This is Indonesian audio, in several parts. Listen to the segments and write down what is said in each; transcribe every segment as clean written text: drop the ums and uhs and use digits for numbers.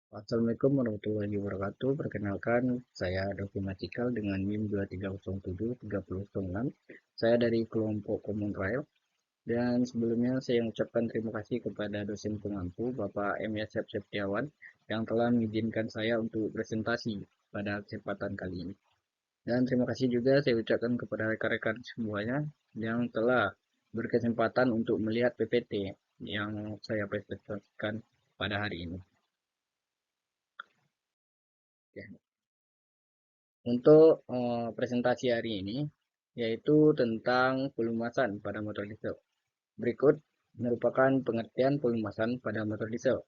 Assalamualaikum warahmatullahi wabarakatuh. Perkenalkan, saya Dovi Macikal dengan NIM 23073006. Saya dari kelompok Common Rail. Dan sebelumnya saya mengucapkan terima kasih kepada dosen pengampu Bapak M. Yasep Septiawan yang telah mengizinkan saya untuk presentasi pada kesempatan kali ini. Dan terima kasih juga saya ucapkan kepada rekan-rekan semuanya yang telah berkesempatan untuk melihat PPT yang saya presentasikan pada hari ini. Oke. Untuk presentasi hari ini, yaitu tentang pelumasan pada motor diesel. Berikut merupakan pengertian pelumasan pada motor diesel.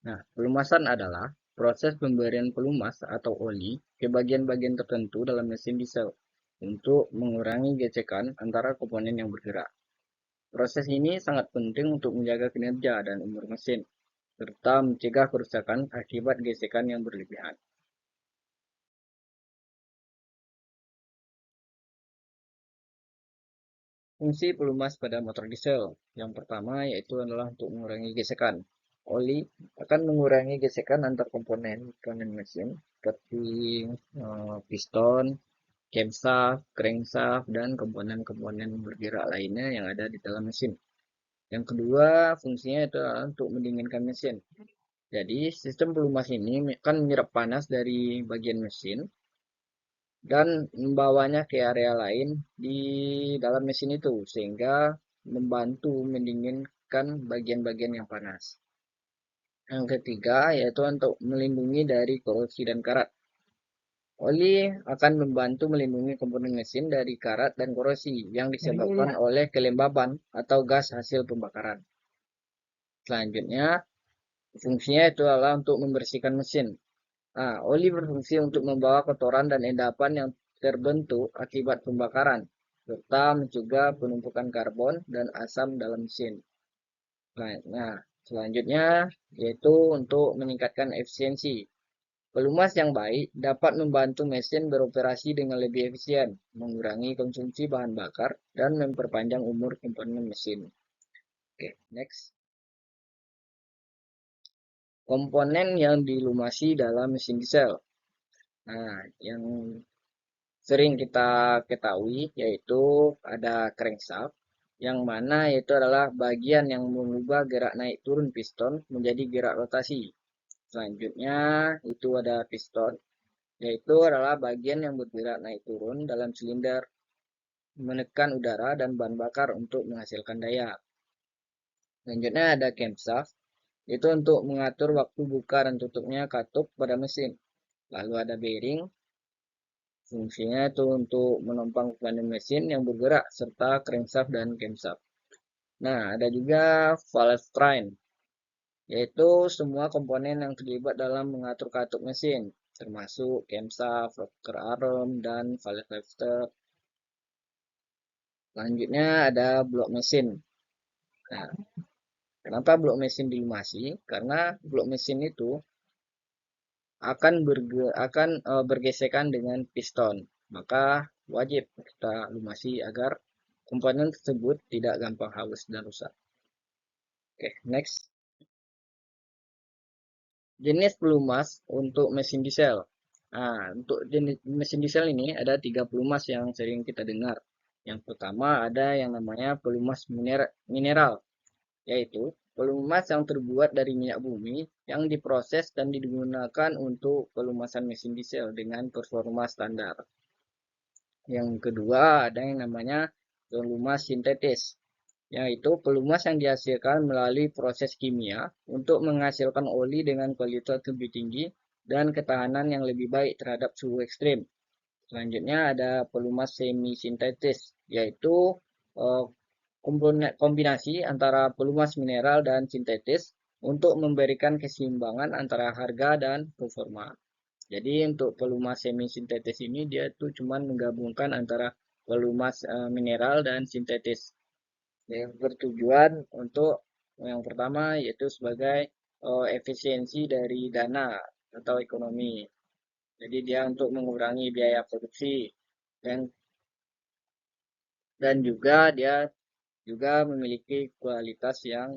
Nah, pelumasan adalah proses pemberian pelumas atau oli ke bagian-bagian tertentu dalam mesin diesel untuk mengurangi gesekan antara komponen yang bergerak. Proses ini sangat penting untuk menjaga kinerja dan umur mesin, serta mencegah kerusakan akibat gesekan yang berlebihan. Fungsi pelumas pada motor diesel. Yang pertama yaitu adalah untuk mengurangi gesekan. Oli akan mengurangi gesekan antar komponen mesin seperti piston, camshaft, crankshaft, dan komponen-komponen bergerak lainnya yang ada di dalam mesin. Yang kedua, fungsinya itu adalah untuk mendinginkan mesin. Jadi, sistem pelumas ini akan menyerap panas dari bagian mesin dan membawanya ke area lain di dalam mesin itu sehingga membantu mendinginkan bagian-bagian yang panas. Yang ketiga yaitu untuk melindungi dari korosi dan karat. Oli akan membantu melindungi komponen mesin dari karat dan korosi yang disebabkan oleh kelembaban atau gas hasil pembakaran. Selanjutnya, fungsinya itu adalah untuk membersihkan mesin. Nah, oli berfungsi untuk membawa kotoran dan endapan yang terbentuk akibat pembakaran, serta mencegah penumpukan karbon dan asam dalam mesin. Nah, selanjutnya yaitu untuk meningkatkan efisiensi. Pelumas yang baik dapat membantu mesin beroperasi dengan lebih efisien, mengurangi konsumsi bahan bakar, dan memperpanjang umur komponen mesin. Oke, next. Komponen yang dilumasi dalam mesin diesel. Nah, yang sering kita ketahui yaitu ada crankshaft yang mana itu adalah bagian yang mengubah gerak naik turun piston menjadi gerak rotasi. Selanjutnya itu ada piston yaitu adalah bagian yang bergerak naik turun dalam silinder menekan udara dan bahan bakar untuk menghasilkan daya. Selanjutnya ada camshaft itu untuk mengatur waktu buka dan tutupnya katup pada mesin. Lalu ada bearing. Fungsinya itu untuk menopang komponen mesin yang bergerak serta crankshaft dan camshaft. Nah, ada juga valve train, yaitu semua komponen yang terlibat dalam mengatur katup mesin, termasuk camshaft, rocker arm, dan valve lifter. Selanjutnya ada blok mesin. Nah, kenapa blok mesin dilumasi? Karena blok mesin itu akan bergesekan dengan piston. Maka wajib kita lumasi agar komponen tersebut tidak gampang hangus dan rusak. Oke, next. Jenis pelumas untuk mesin diesel. Nah, untuk jenis mesin diesel ini ada 3 pelumas yang sering kita dengar. Yang pertama ada yang namanya pelumas mineral, yaitu pelumas yang terbuat dari minyak bumi yang diproses dan digunakan untuk pelumasan mesin diesel dengan performa standar. Yang kedua ada yang namanya pelumas sintetis, yaitu pelumas yang dihasilkan melalui proses kimia untuk menghasilkan oli dengan kualitas lebih tinggi dan ketahanan yang lebih baik terhadap suhu ekstrim. Selanjutnya ada pelumas semi sintetis, yaitu eh, kombinasi antara pelumas mineral dan sintetis untuk memberikan keseimbangan antara harga dan performa. Jadi untuk pelumas semi sintetis ini dia tuh cuman menggabungkan antara pelumas mineral dan sintetis yang bertujuan untuk yang pertama yaitu sebagai efisiensi dari dana atau ekonomi. Jadi dia untuk mengurangi biaya produksi dan juga dia juga memiliki kualitas yang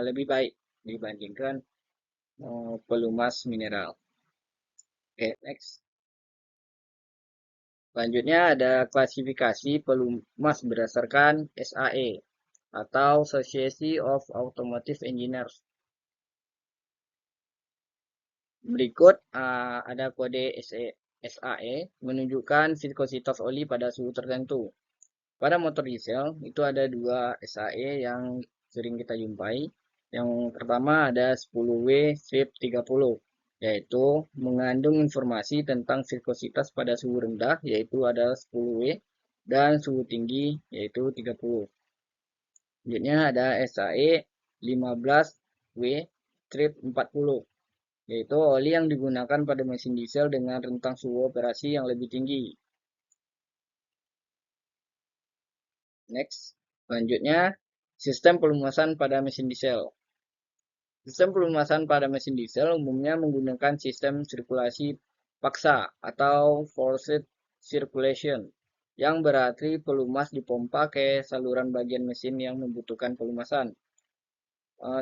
lebih baik dibandingkan pelumas mineral. Oke, next. Selanjutnya ada klasifikasi pelumas berdasarkan SAE atau Society of Automotive Engineers. Berikut ada kode SAE menunjukkan viskositas oli pada suhu tertentu. Pada motor diesel itu ada dua SAE yang sering kita jumpai. Yang pertama ada 10W-30, yaitu mengandung informasi tentang viskositas pada suhu rendah, yaitu ada 10W, dan suhu tinggi, yaitu 30. Selanjutnya ada SAE 15W-40, yaitu oli yang digunakan pada mesin diesel dengan rentang suhu operasi yang lebih tinggi. Next, selanjutnya sistem pelumasan pada mesin diesel. Sistem pelumasan pada mesin diesel umumnya menggunakan sistem sirkulasi paksa atau forced circulation, yang berarti pelumas dipompa ke saluran bagian mesin yang membutuhkan pelumasan.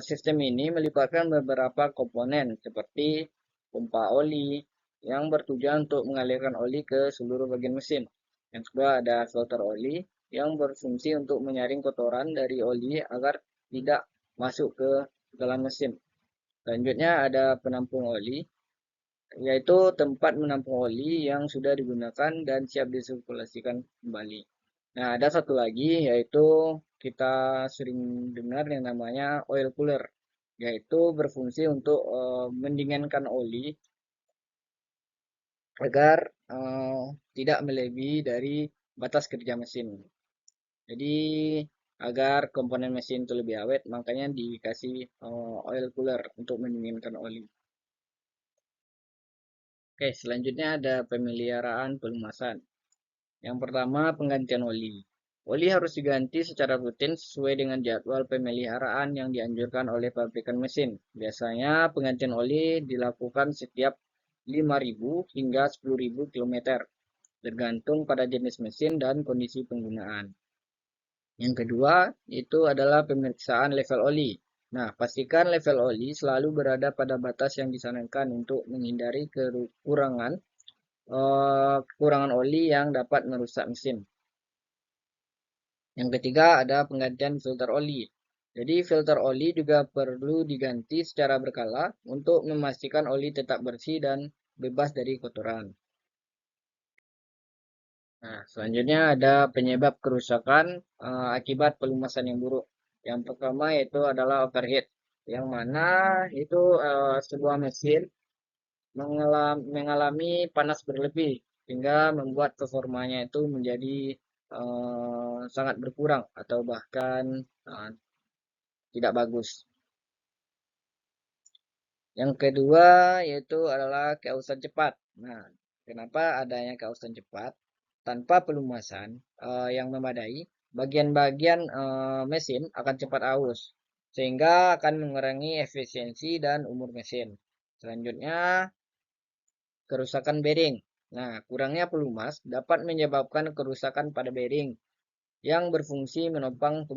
Sistem ini melibatkan beberapa komponen seperti pompa oli yang bertujuan untuk mengalirkan oli ke seluruh bagian mesin. Yang kedua ada filter oli yang berfungsi untuk menyaring kotoran dari oli agar tidak masuk ke dalam mesin. Selanjutnya ada penampung oli, yaitu tempat menampung oli yang sudah digunakan dan siap disirkulasikan kembali. Nah, ada satu lagi yaitu kita sering dengar yang namanya oil cooler, yaitu berfungsi untuk mendinginkan oli agar tidak melebihi dari batas kerja mesin. Jadi agar komponen mesin itu lebih awet, makanya dikasih oil cooler untuk mendinginkan oli. Oke, selanjutnya ada pemeliharaan pelumasan. Yang pertama, penggantian oli. Oli harus diganti secara rutin sesuai dengan jadwal pemeliharaan yang dianjurkan oleh pabrikan mesin. Biasanya penggantian oli dilakukan setiap 5.000 hingga 10.000 km, tergantung pada jenis mesin dan kondisi penggunaan. Yang kedua, itu adalah pemeriksaan level oli. Nah, pastikan level oli selalu berada pada batas yang disarankan untuk menghindari kekurangan oli yang dapat merusak mesin. Yang ketiga ada penggantian filter oli. Jadi filter oli juga perlu diganti secara berkala untuk memastikan oli tetap bersih dan bebas dari kotoran. Nah, selanjutnya ada penyebab kerusakan akibat pelumasan yang buruk. Yang pertama yaitu adalah overheat, yang mana itu sebuah mesin mengalami panas berlebih sehingga membuat performanya itu menjadi sangat berkurang atau bahkan tidak bagus. Yang kedua yaitu adalah keausan cepat. Nah, kenapa adanya keausan cepat? Tanpa pelumasan yang memadai, bagian-bagian mesin akan cepat aus, sehingga akan mengurangi efisiensi dan umur mesin. Selanjutnya, kerusakan bearing. Nah, kurangnya pelumas dapat menyebabkan kerusakan pada bearing yang berfungsi menopang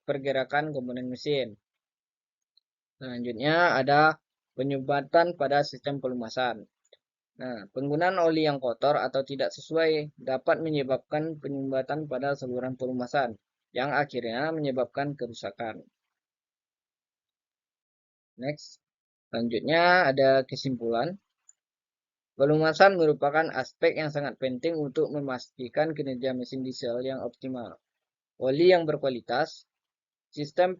pergerakan komponen mesin. Selanjutnya ada penyumbatan pada sistem pelumasan. Nah, penggunaan oli yang kotor atau tidak sesuai dapat menyebabkan penyumbatan pada saluran pelumasan, yang akhirnya menyebabkan kerusakan. Next, selanjutnya ada kesimpulan. Pelumasan merupakan aspek yang sangat penting untuk memastikan kinerja mesin diesel yang optimal. Oli yang berkualitas, sistem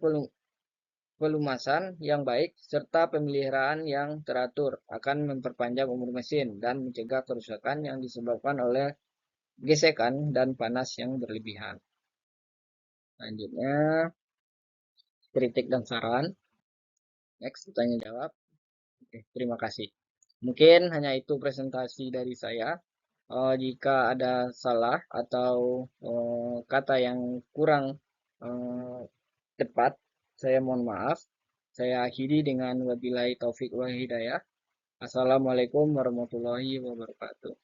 pelumasan yang baik, serta pemeliharaan yang teratur akan memperpanjang umur mesin dan mencegah kerusakan yang disebabkan oleh gesekan dan panas yang berlebihan. Selanjutnya, kritik dan saran. Next, tanya jawab. Oke, terima kasih. Mungkin hanya itu presentasi dari saya. Jika ada salah atau kata yang kurang uh, tepat, saya mohon maaf. Saya akhiri dengan wabillahi taufik wal hidayah. Assalamualaikum warahmatullahi wabarakatuh.